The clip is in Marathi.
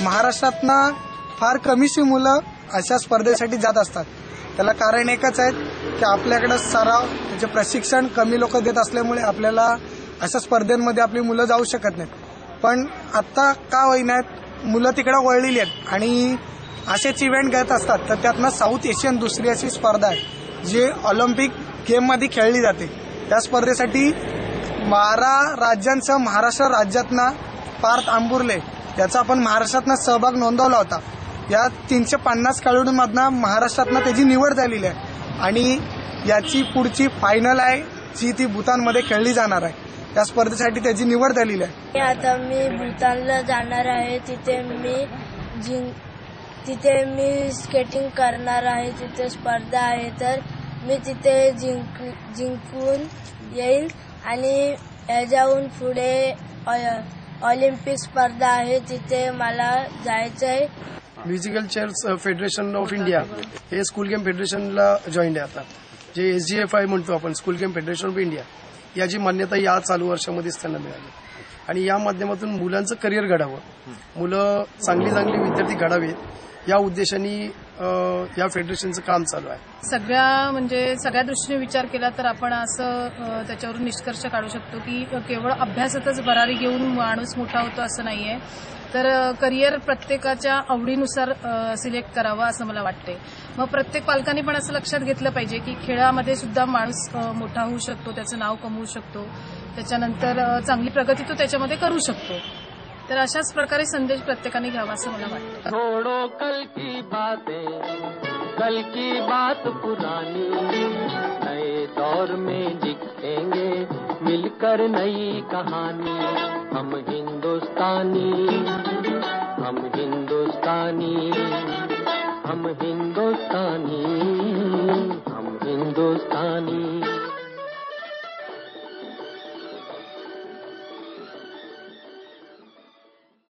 महाराष्ट्रातनं फार कमीशी मुलं अशा स्पर्धेसाठी जात असतात. त्याला कारण एकच आहे की आपल्याकडे सराव त्याचे प्रशिक्षण कमी लोक देत असल्यामुळे आपल्याला अशा स्पर्धेमध्ये आपली मुलं जाऊ शकत नाहीत. पण आता का होईनात मुलं तिकडे वळलेली आहेत आणि असेच इव्हेंट घेत असतात. तर त्यातनं साऊथ एशियन दुसरी अशी स्पर्धा आहे जी ऑलिम्पिक गेममध्ये खेळली जाते. त्या स्पर्धेसाठी 12 राज्यांसह महाराष्ट्र राज्यातनं पार्थ आंबुर्ले याचा आपण महाराष्ट्रातनं सहभाग नोंदवला होता. या 350 खेळाडूंमधनं महाराष्ट्रातनं त्याची निवड झालेली आहे आणि याची पुढची फायनल आहे जी ती भूतानमध्ये खेळली जाणार आहे. त्या स्पर्धेसाठी त्याची निवड झालेली आहे. आता मी भूतानला जाणार आहे. तिथे मी स्केटिंग करणार आहे. तिथे स्पर्धा आहे तर मी तिथे जिंकून येईल आणि याच्याहून पुढे ऑलिम्पिक स्पर्धा आहे तिथे मला जायचंय. Musical chairs federation of India हे स्कूल गेम फेडरेशनला जॉईंड आहे आता, जे SGFI म्हणतो आपण, school game federation of India. याची मान्यता या चालू वर्षामध्येच त्यांना मिळाली आणि या माध्यमातून मुलांचं करिअर घडावं, मुलं चांगली विद्यार्थी घडावेत या उद्देशाने या फेडरेशनचं काम चालू आहे. सगळ्या दृष्टीने विचार केला तर आपण असं त्याच्यावरून निष्कर्ष काढू शकतो की केवळ अभ्यासातच भरारी घेऊन माणूस मोठा होतो असं नाहीये, तर करिअर प्रत्येकाच्या आवडीनुसार सिलेक्ट करावं असं मला वाटते. मग प्रत्येक पालकांनी पण असं लक्षात घेतलं पाहिजे की खेळामध्ये सुद्धा माणूस मोठा होऊ शकतो, त्याचं नाव कमवू शकतो, त्याच्यानंतर चांगली प्रगती तो त्याच्यामध्ये करू शकतो. तर अशाच प्रकारे संदेश प्रत्येकाने घ्यावा असं मला वाटतं. छोड़ो कल की बात पुरानी, नए दौर में लिखेंगे मिलकर नई कहानी. हम हिंदुस्तानी, हम हिंदुस्तानी, हम हिंदुस्तानी, हम हिंदुस्तानी.